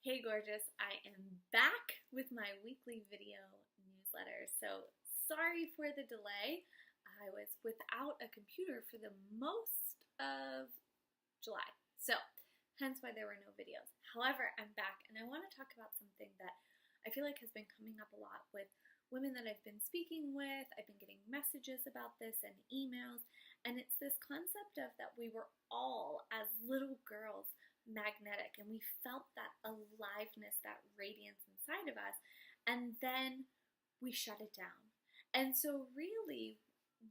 Hey gorgeous, I am back with my weekly video newsletter. So sorry for the delay. I was without a computer for the most of July. So hence why there were no videos. However, I'm back and I want to talk about something that I feel like has been coming up a lot with women that I've been speaking with. I've been getting messages about this and emails, and it's this concept of that we were all, as little girls, magnetic, and we felt that aliveness, that radiance inside of us, and then we shut it down. And so really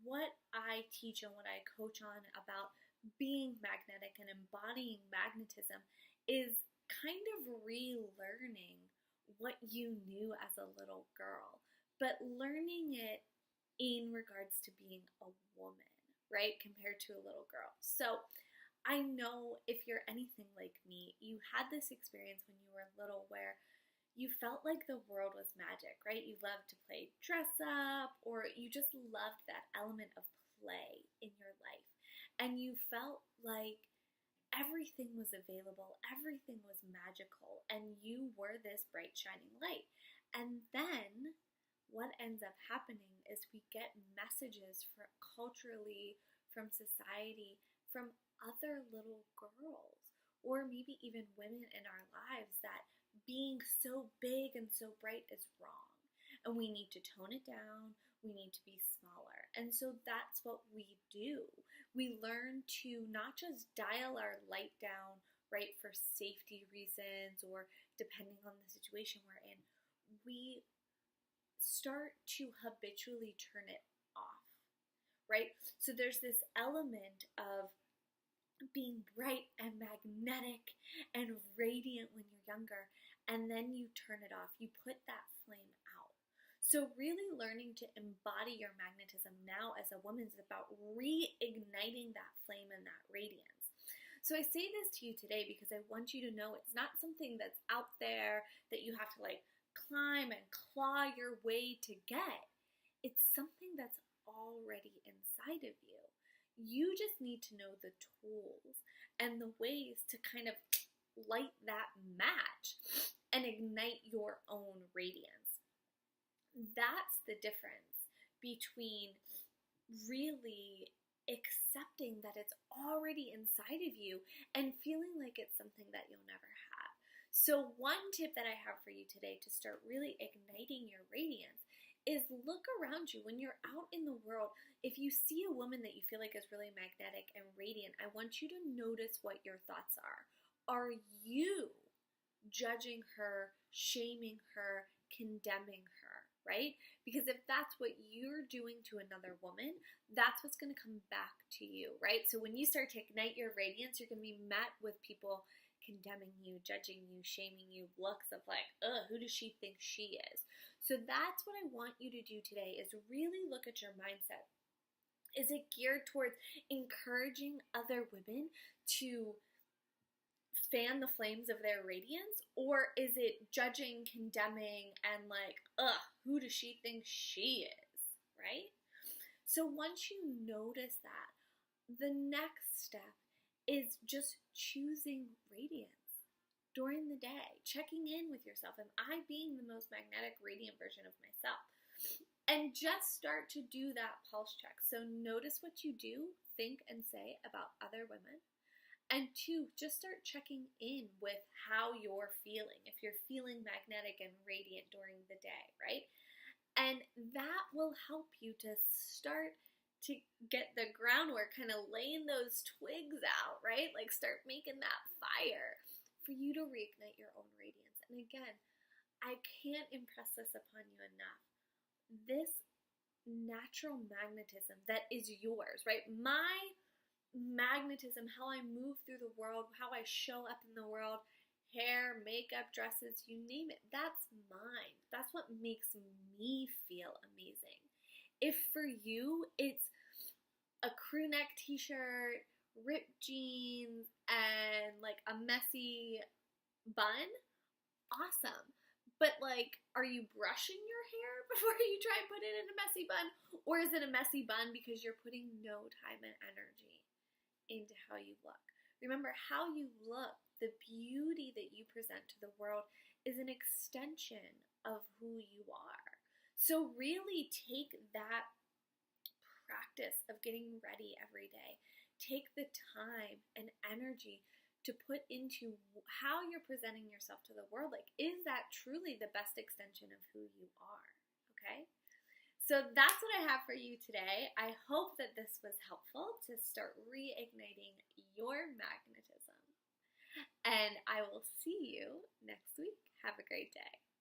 what I teach and what I coach on about being magnetic and embodying magnetism is kind of relearning what you knew as a little girl, but learning it in regards to being a woman, right, compared to a little girl. So I know if you're anything like me, you had this experience when you were little where you felt like the world was magic, right? You loved to play dress up, or you just loved that element of play in your life. And you felt like everything was available, everything was magical, and you were this bright, shining light. And then what ends up happening is we get messages culturally, from society, from other little girls, or maybe even women in our lives, that being so big and so bright is wrong. And we need to tone it down. We need to be smaller. And so that's what we do. We learn to not just dial our light down, right, for safety reasons or depending on the situation we're in. We start to habitually turn it off, right? So there's this element of being bright and magnetic and radiant when you're younger, and then you turn it off. You put that flame out. So really learning to embody your magnetism now as a woman is about reigniting that flame and that radiance. So I say this to you today because I want you to know it's not something that's out there that you have to like climb and claw your way to get. It's something that's already inside of you. You just need to know the tools and the ways to kind of light that match and ignite your own radiance. That's the difference between really accepting that it's already inside of you and feeling like it's something that you'll never have. So one tip that I have for you today to start really igniting your radiance is look around you when you're out in the world. If you see a woman that you feel like is really magnetic and radiant, I want you to notice what your thoughts are. Are you judging her, shaming her, condemning her, right? Because if that's what you're doing to another woman, that's what's going to come back to you, right? So when you start to ignite your radiance, you're going to be met with people condemning you, judging you, shaming you, looks of like, ugh, who does she think she is? So that's what I want you to do today, is really look at your mindset. Is it geared towards encouraging other women to fan the flames of their radiance? Or is it judging, condemning, and like, ugh, who does she think she is, right? So once you notice that, the next step is just choosing radiance during the day, checking in with yourself. Am I being the most magnetic, radiant version of myself? And just start to do that pulse check. So notice what you do, think, and say about other women. And two, just start checking in with how you're feeling, if you're feeling magnetic and radiant during the day, right? And that will help you to start to get the groundwork, kind of laying those twigs out, right? Like start making that fire for you to reignite your own radiance. And again, I can't impress this upon you enough. This natural magnetism that is yours, right? My magnetism, how I move through the world, how I show up in the world, hair, makeup, dresses, you name it, that's mine. That's what makes me feel amazing. If for you it's a crew neck t-shirt, ripped jeans, and like a messy bun, awesome. But like, are you brushing your hair before you try and put it in a messy bun? Or is it a messy bun because you're putting no time and energy into how you look? Remember, how you look, the beauty that you present to the world is an extension of who you are. So really take that practice of getting ready every day. Take the time and energy to put into how you're presenting yourself to the world. Like, is that truly the best extension of who you are? Okay? So that's what I have for you today. I hope that this was helpful to start reigniting your magnetism. And I will see you next week. Have a great day.